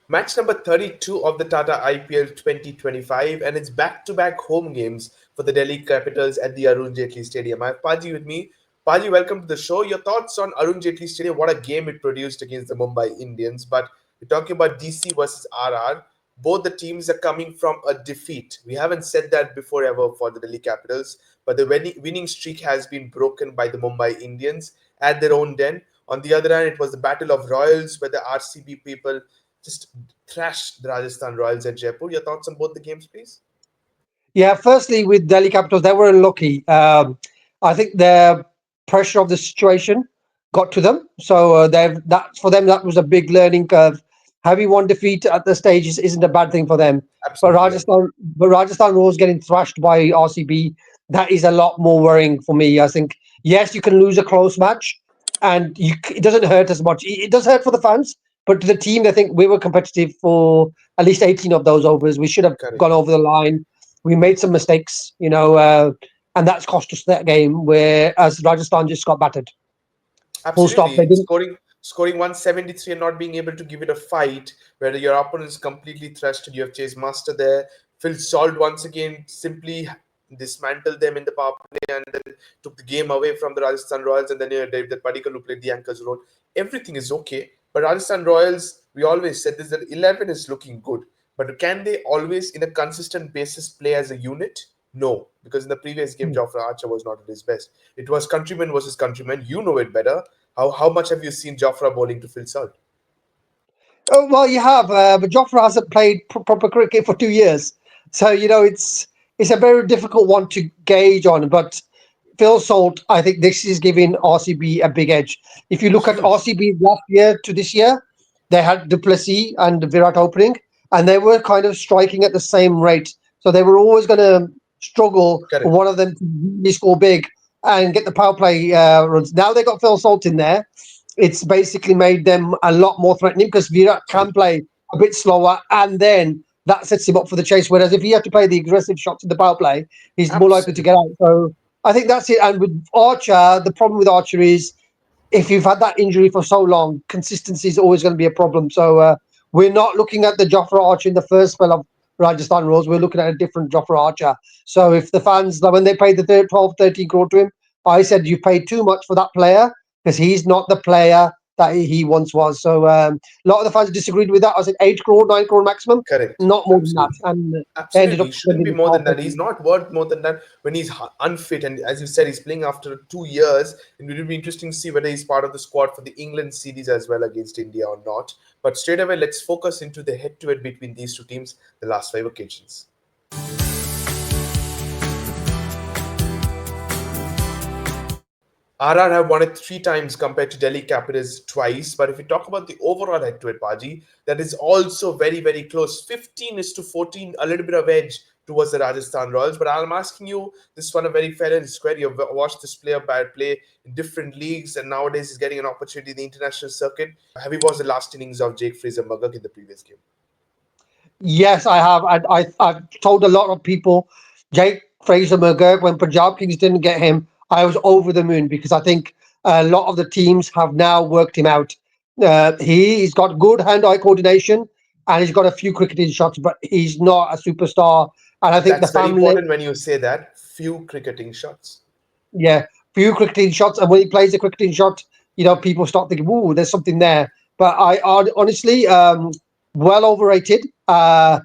Match number 32 of the Tata IPL 2025, and it's back-to-back home games for the Delhi Capitals at the Arun Jaitley Stadium. I have Paji with me. Paji, welcome to the show. Your thoughts on Arun Jaitley Stadium? What a game it produced against the Mumbai Indians. But we're talking about DC versus RR. Both the teams are coming from a defeat. We haven't said that before ever for the Delhi Capitals, but the winning streak has been broken by the Mumbai Indians at their own den. On the other hand, it was the Battle of Royals where the RCB people just thrashed the Rajasthan Royals at Jaipur. Your thoughts on both the games, please? Yeah, firstly, with Delhi Capitals, they were unlucky. I think the pressure of the situation got to them. So they've that for them that was a big learning curve. Having one defeat at the stage isn't a bad thing for them. But Absolutely, yeah. Rajasthan Royals getting thrashed by RCB, that is a lot more worrying for me. I think yes, you can lose a close match, and it doesn't hurt as much. It does hurt for the fans, but to the team, I think we were competitive for at least 18 of those overs. We should have gone Correct. over the line. We made some mistakes, and that's cost us that game. Where as Rajasthan just got battered, full stop. They Absolutely. didn't. Scoring 173 and not being able to give it a fight, where your opponent is completely thrashed. You have Chase Master there. Phil Salt once again simply dismantled them in the power play and then took the game away from the Rajasthan Royals. And then you have David Padikkal who played the anchor's role. Everything is okay. But Rajasthan Royals, we always said this, that 11 is looking good. But can they always, in a consistent basis, play as a unit? No, because in the previous game, Jofra Archer was not at his best. It was countryman versus countryman. You know it better. How much have you seen Jofra bowling to Phil Salt? Oh well, you have, but Joffre hasn't played proper cricket for 2 years, so it's a very difficult one to gauge on. But Phil Salt, I think this is giving RCB a big edge. If you look at Huge. RCB last year to this year, they had Duplessis and Virat opening, and they were kind of striking at the same rate. So they were always going to struggle for Correct. one of them to really score big and get the power play runs. Now they got Phil Salt in there. It's basically made them a lot more threatening because Virat can Absolutely. play a bit slower, and then that sets him up for the chase. Whereas if he had to play the aggressive shots in the power play, he's more likely to get Absolutely. out. So I think that's it. And with Archer, the problem with Archer is if you've had that injury for so long, consistency is always going to be a problem. So we're not looking at the Jofra Archer in the first spell of Rajasthan Royals. We're looking at a different Jofra Archer. So if the fans, when they paid the 12, 13 crore to him, I said you paid too much for that player because he's not the player that he once was. So a lot of the fans disagreed with that. I said 8 crore, 9 crore maximum, Correct. not more than that. Absolutely. And they ended Absolutely. up He shouldn't spending be the more 12, than that. He's 13. not worth more than that when he's unfit. And as you said, he's playing after 2 years. And it will be interesting to see whether he's part of the squad for the England series as well against India or not. But straight away, let's focus into the head to head between these two teams the last five occasions. RR have won it three times compared to Delhi Capitals twice. But if we talk about the overall head to head, Paji, that is also very, very close. 15 is to 14, a little bit of edge towards the Rajasthan Royals. But I'm asking you this one a very fair and square. You've watched this player play in different leagues, and nowadays he's getting an opportunity in the international circuit. Have you watched the last innings of Jake Fraser Muggock in the previous game? Yes, I have. I've told a lot of people, Jake Fraser McGurk, when Punjab Kings didn't get him, I was over the moon because I think a lot of the teams have now worked him out. He's got good hand-eye coordination and he's got a few cricketing shots, but he's not a superstar. And I think the That's very family, important when you say that. Few cricketing shots. yeah, few cricketing shots. And when he plays a cricketing shot, people start thinking, "Ooh, there's something there." But honestly, well overrated. A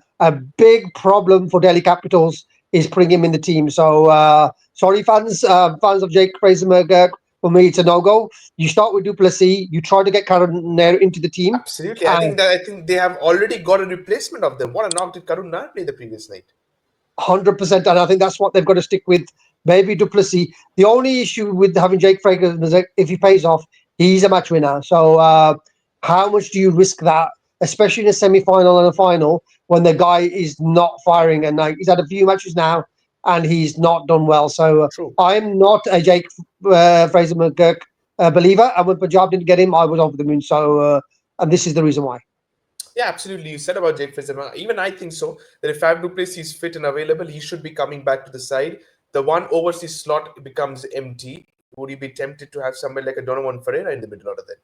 big problem for Delhi Capitals is putting him in the team. So sorry, fans of Jake Fraser McGurk. For me, it's a no go. You start with Duplessis. You try to get Karan Nair into the team. Absolutely. I think they have already got a replacement of them. What a knock did Karun Nair play the previous night? 100%, and I think that's what they've got to stick with. Maybe Duplessis. The only issue with having Jake Fraser is that if he pays off, he's a match winner. So how much do you risk that, especially in a semi-final and a final, when the guy is not firing? And he's had a few matches now, and he's not done well. So True. I'm not a Jake Fraser McGurk believer, and when Punjab didn't get him, I was over the moon. So and this is the reason why. Yeah, absolutely. You said about Jake Fraser. Even I think so. That if Fab Duplessis is fit and available, he should be coming back to the side. The one overseas slot becomes empty. Would you be tempted to have somebody like a Donovan Ferreira in the middle order then?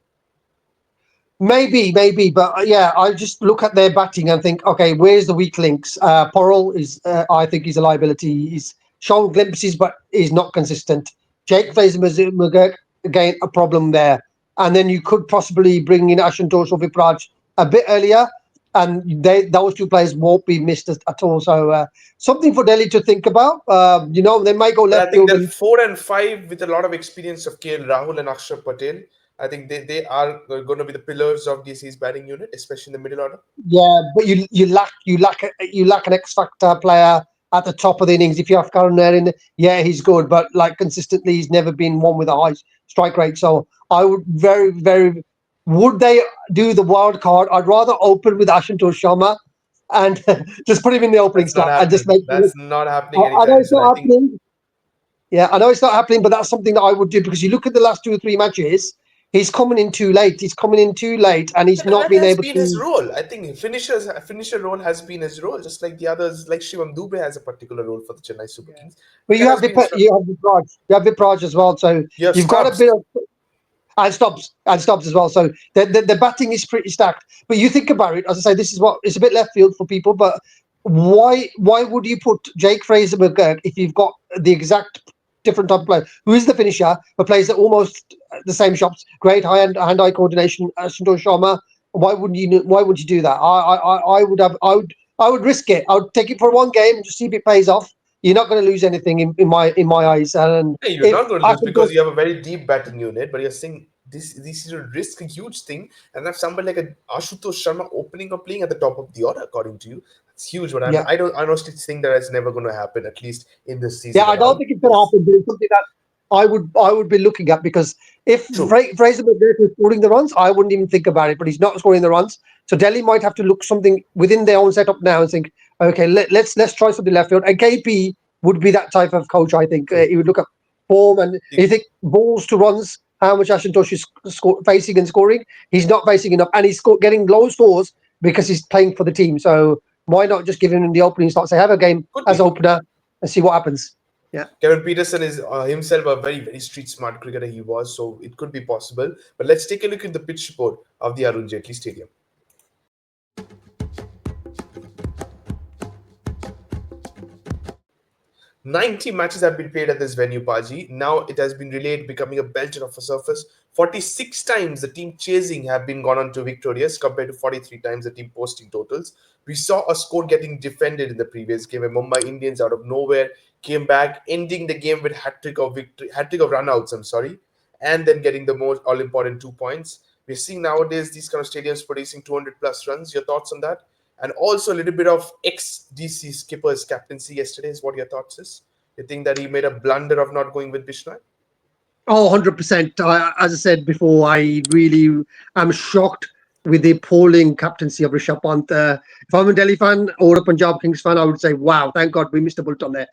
maybe, but yeah, I just look at their batting and think, okay, where's the weak links? Porrell is, I think, he's a liability. He's shown glimpses, but he's not consistent. Jake Fraser McGurk, again, a problem there. And then you could possibly bring in Ashutosh or Vipraj a bit earlier, and those two players won't be missed at all. So something for Delhi to think about. They might go But I left think field they're and 4 and 5 with a lot of experience of KL Rahul and Axar Patel. I think they are going to be the pillars of DC's batting unit, especially in the middle order. yeah, but you lack an X factor player at the top of the innings. If you have Karan there in, yeah, he's good, but like consistently, he's never been one with a high strike rate. So I would would they do the wild card? I'd rather open with Ashutosh Sharma and just put him in the opening That's not slot and just happening. make. That's not happening I know anytime it's soon. I not think happening. Yeah, I know it's not happening, but that's something that I would do because you look at the last two or three matches. He's coming in too late. He's coming in too late, and he's yeah, but not that been has able been his to. role. I think finisher role has been his role, just like the others, like Shivam Dubey has a particular role for the Chennai Super Yeah. Kings. But But that has been his role. You have Vipraj as well. So You have you've got a Stubbs. bit of and stops as well. So the batting is pretty stacked. But you think about it, as I say, this is what it's a bit left field for people. But why would you put Jake Fraser McGurk if you've got the exact different type of player? Who is the finisher, but plays at almost the same shots? Great hand-eye coordination. Santosh Sharma. Why would you do that? I would risk it. I would take it for one game and just see if it pays off. You're not going to lose anything in my eyes. And Hey, you're if not going to I lose could because go, you have a very deep batting unit, but you're saying this is a risk, a huge thing, and have somebody like a Ashutosh Sharma opening or playing at the top of the order, according to you, it's huge. But yeah. I don't honestly think that it's never going to happen, at least in this Yeah, season I don't around. think it's going to Because happen, but it's something that I would be looking at because if true, Fraser McGurk was scoring the runs, I wouldn't even think about it. But he's not scoring the runs, so Delhi might have to look something within their own setup now and think, okay, let's try something left field. And KP would be that type of coach. I think true. he would look at form and The- you think balls to runs. How much Ashutosh is facing and scoring? He's not facing enough, and he's getting low scores because he's playing for the team. So why not just give him the opening start? Say have a game Could as be. opener and see what happens. Yeah. Kevin Peterson is himself a very, very street smart cricketer. He was, so it could be possible. But let's take a look at the pitch report of the Arun Jaitley Stadium. 90 matches have been played at this venue, Paji. Now it has been relayed, becoming a belter of a surface. 46 times the team chasing have been gone on to victorious compared to 43 times the team posting totals. We saw a score getting defended in the previous game where Mumbai Indians out of nowhere came back, ending the game with hat trick of runouts, I'm sorry, and then getting the most all important 2 points. We're seeing nowadays these kind of stadiums producing 200 plus runs. Your thoughts on that? And also a little bit of ex-DC skipper's captaincy yesterday is what your thoughts is. You think that he made a blunder of not going with Bishnoi? Oh, 100%. As I said before, I really am shocked with the appalling captaincy of Rishabh Pant. If I'm a Delhi fan or a Punjab Kings fan, I would say, wow, thank God we missed a bullet on there.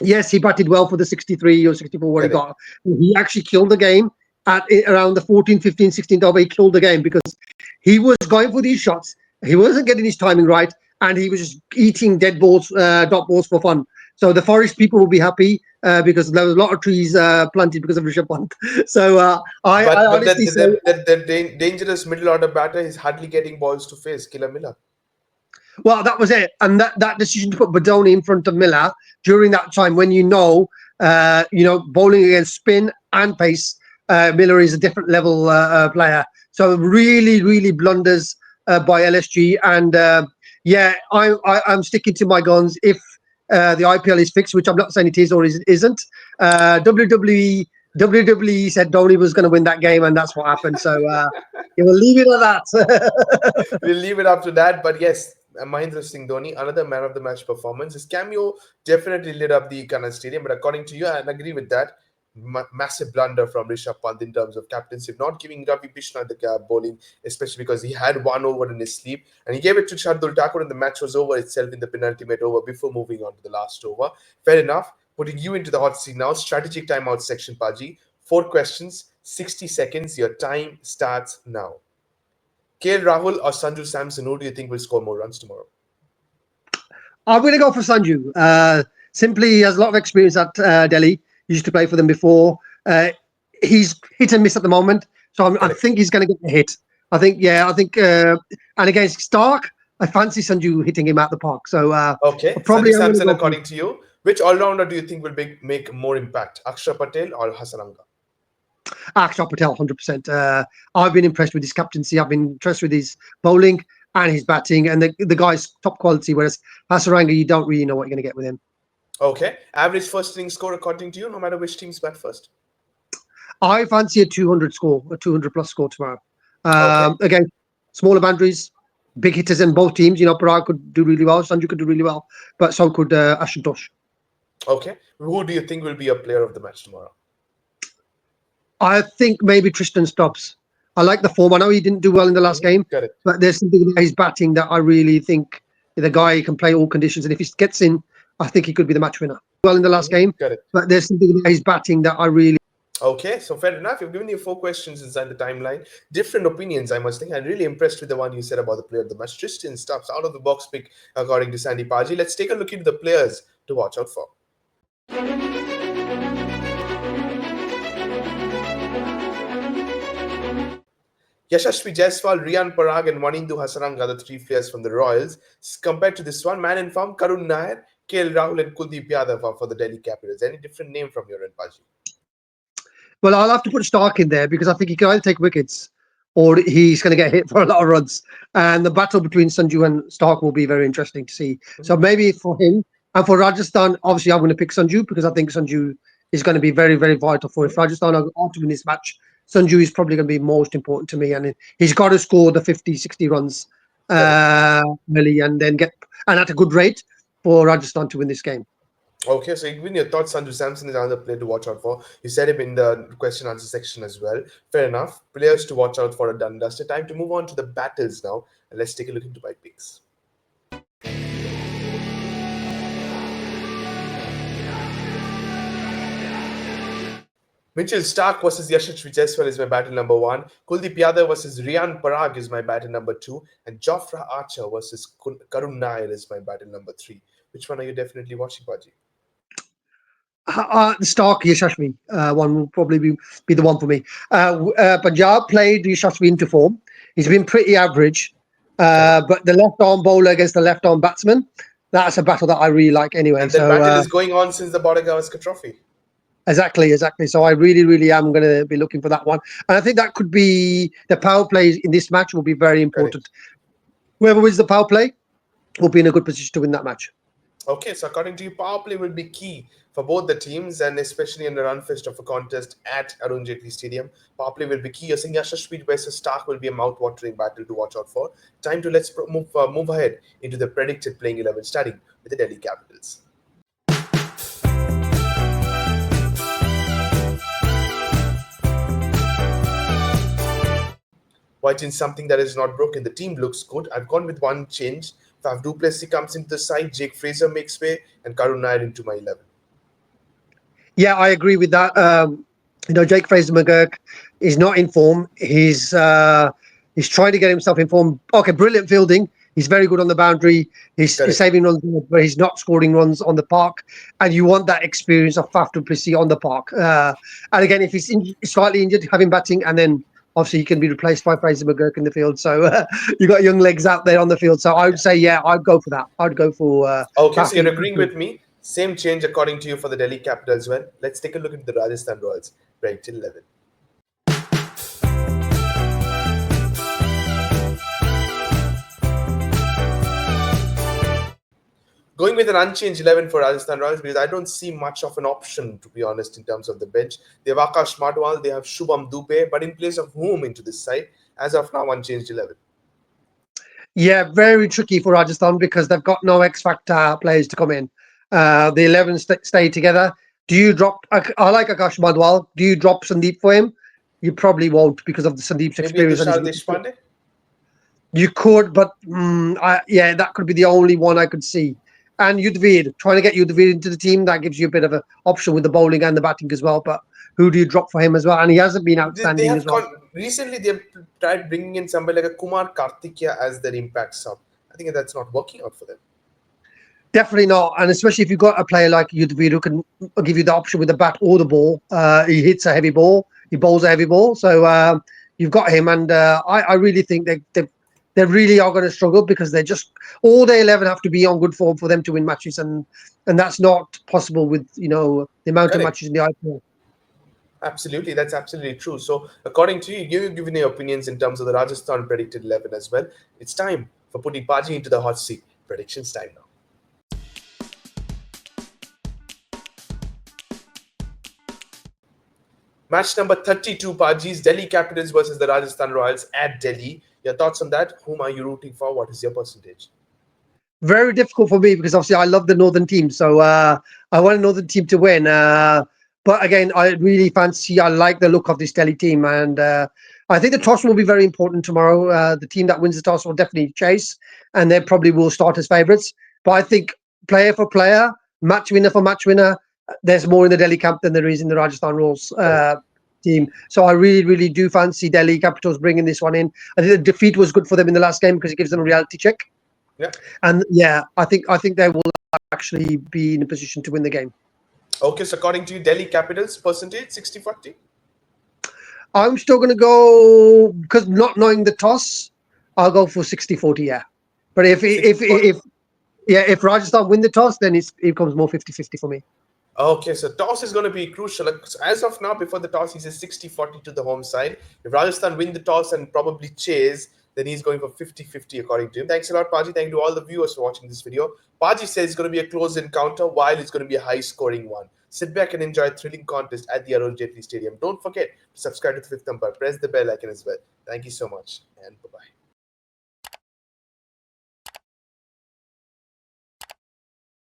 Yes, he batted well for the 63 or 64, what he Correct. got. He actually killed the game at around the 14, 15, 16th over. He killed the game because he was going for these shots. He wasn't getting his timing right, and he was just eating dead balls, dot balls for fun. So the Forest people will be happy because there was a lot of trees planted because of Rishabh Pant. So I But honestly say, that dangerous middle order batter is hardly getting balls to face. Killer Miller. well, that was it. And that decision to put Badoni in front of Miller during that time when bowling against spin and pace, Miller is a different level player. So really, really blunders by LSG. And I'm sticking to my guns. If the IPL is fixed, which I'm not saying it is or isn't, WWE said Dhoni was going to win that game, and that's what happened. So we'll leave it at that. We'll leave it up to that. But yes, Mahendra Singh Dhoni, another man of the match performance. His cameo definitely lit up the Kannada Stadium. But according to you, I agree with that. Massive blunder from Rishabh Pant in terms of captaincy, not giving Ravi Bishnoi the bowling, especially because he had one over in his sleep and he gave it to Shardul Thakur and the match was over itself in the penultimate over before moving on to the last over. Fair enough. Putting you into the hot seat now, strategic timeout section, Paji. 4 questions, 60 seconds. Your time starts now. KL Rahul or Sanju Samson, who do you think will score more runs tomorrow? I'm going to go for Sanju. Simply, he has a lot of experience at Delhi. He used to play for them before. He's hit and miss at the moment, so I Correct. think he's going to get the hit. I think, and against Stark, I fancy Sanju hitting him at the park. So Okay, probably Sanju I'm going to Samson, go for according to you, which all-rounder do you think will make more impact, Akshar Patel or Hasaranga? Axar Patel, 100%. I've been impressed with his captaincy. I've been impressed with his bowling and his batting, and the guy's top quality. Whereas Hasaranga, you don't really know what you're going to get with him. Okay, average first inning score according to you, no matter which team's bat first. I fancy a 200 score, a 200 plus score tomorrow. Okay, Again, smaller boundaries, big hitters in both teams. Parag could do really well, Sanju could do really well, but so could Ashutosh. okay. Who do you think will be a player of the match tomorrow? I think maybe Tristan Stubbs. I like the form. I know he didn't do well in the last game, Correct. but there's something about his batting that I really think the guy can play all conditions, and if he gets in, I think he could be the match winner. Well in the last game, Correct. but there's something about his batting that I really. Okay, so fair enough. You've given you four questions inside the timeline. Different opinions, I must think. I'm really impressed with the one you said about the player of the match. Tristan Stubbs, out of the box pick, according to Sandy Paji. Let's take a look into the players to watch out for. Yashasvi Jaiswal, Riyan Parag, and Wanindu Hasaranga are the three players from the Royals. Compared to this one, man in form, Karun Nair, KL Rahul, and Kuldeep Yadav are for the Delhi Capitals. Any different name from your end, Paji? Well, I'll have to put Stark in there because I think he can either take wickets or he's going to get hit for a lot of runs. And the battle between Sanju and Stark will be very interesting to see. So maybe for him and for Rajasthan, obviously I'm going to pick Sanju because I think Sanju is going to be very, very vital for if Rajasthan are to win this match. Sanju is probably going to be most important to me, and he's got to score the 50, 60 runs, Correct. really, and then get and at a good rate for Rajasthan to win this game. Okay, so given your thoughts, Sanju Samson is another player to watch out for. You said him in the question answer section as well. Fair enough. Players to watch out for are done and dusted. Time to move on to the battles now, and let's take a look into my picks. Mitchell Stark versus Yashasvi Jaiswal is my battle number one. Kuldeep Yadav versus Riyan Parag is my battle number two. And Jofra Archer versus Karun Nair is my battle number three. Which one are you definitely watching, Baji? The Stark Yashashvi one will probably be the one for me. Punjab played Yashashvi into form. He's been pretty average, Correct. but the left arm bowler against the left arm batsman, that's a battle that I really like anyway. And that So battle is going on since the Border Gavaskar Trophy. exactly. So I really, really am going to be looking for that one. And I think that could be the power plays in this match will be very important. Correct. Whoever wins the power play will be in a good position to win that match. Okay, so according to you, power play will be key for both the teams, and especially in the run fest of a contest at Arun Jaitley Stadium. Power play will be key. You're saying Yashasvi versus Stark will be a mouth-watering battle to watch out for. Time to let's move ahead into the predicted playing 11, starting with the Delhi Capitals. White in something that is not broken. The team looks good. I've gone with one change. Faf Duplessis comes into the side, Jake Fraser makes way, and Karun Nair into my 11. Yeah, I agree with that. Jake Fraser McGurk is not in form. He's trying to get himself in form. Okay, brilliant fielding. He's very good on the boundary. He's Correct. saving runs, but he's not scoring runs on the park. And you want that experience of Faf Duplessis on the park. And again, if he's slightly injured, have him batting, and then obviously he can be replaced by Fraser McGurk in the field. So you got young legs out there on the field. So I would say, yeah, I'd go for that. I'd go for Okay, so Faf. you're agreeing with me. Same change according to you for the Delhi Capitals as well. Let's take a look at the Rajasthan Royals, ranked 11. Going with an unchanged 11 for Rajasthan Royals because I don't see much of an option, to be honest, in terms of the bench. They have Akash Madwal, they have Shubham Dupe, but in place of whom into this side? As of now, unchanged 11. Yeah, very tricky for Rajasthan because they've got no X factor players to come in. The 11 stay together. Do you drop? I like Akash Madwal. Do you drop Sandeep for him? You probably won't because of the Sandeep's Maybe experience and his. Tushar Deshpande? You could, but yeah, that could be the only one I could see. And Yudhvir, trying to get Yudhvir into the team, that gives you a bit of an option with the bowling and the batting as well. But who do you drop for him as well? And he hasn't been They outstanding have as well. recently they have tried bringing in somebody like a Kumar Karthikya as their impact sub. I think that's not working out for them. Definitely not, and especially if you've got a player like Yudhvir who can give you the option with the bat or the ball. He hits a heavy ball, he bowls a heavy ball. So you've got him, and I really think they really are going to struggle because they're just all the 11 have to be on good form for them to win matches, and that's not possible with the amount of Correct. matches in the IPL. Absolutely, that's absolutely true. So, according to you, you've given your opinions in terms of the Rajasthan predicted 11 as well. It's time for putting Paji into the hot seat. Predictions time now. Match number 32, Paji's Delhi Capitals versus the Rajasthan Royals at Delhi. Your thoughts on that? Whom are you rooting for? What is your percentage? Very difficult for me because obviously I love the northern team, so I want a northern team to win. But again, I really fancy. I like the look of this Delhi team, and I think the toss will be very important tomorrow. The team that wins the toss will definitely chase, and they probably will start as favourites. But I think player for player, match winner for match winner, there's more in the Delhi camp than there is in the Rajasthan Royals Correct. team. So I really, really do fancy Delhi Capitals bringing this one in. I think the defeat was good for them in the last game because it gives them a reality check. Yeah. And yeah, I think they will actually be in a position to win the game. Okay, so according to you, Delhi Capitals percentage 60-40? I'm still going to go because not knowing the toss, I'll go for 60-40. Yeah, but if Rajasthan win the toss, then it becomes more 50-50 for me. Okay, so toss is going to be crucial. Like, so as of now, before the toss, he says 60-40 to the home side. If Rajasthan win the toss and probably chase, then he's going for 50-50 according to him. Thanks a lot, Paji. Thank you to all the viewers for watching this video. Paji says it's going to be a close encounter while it's going to be a high scoring one. Sit back and enjoy a thrilling contest at the Arun Jaitley Stadium. Don't forget to subscribe to the Fifth Umpire. Press the bell icon as well. Thank you so much and bye-bye.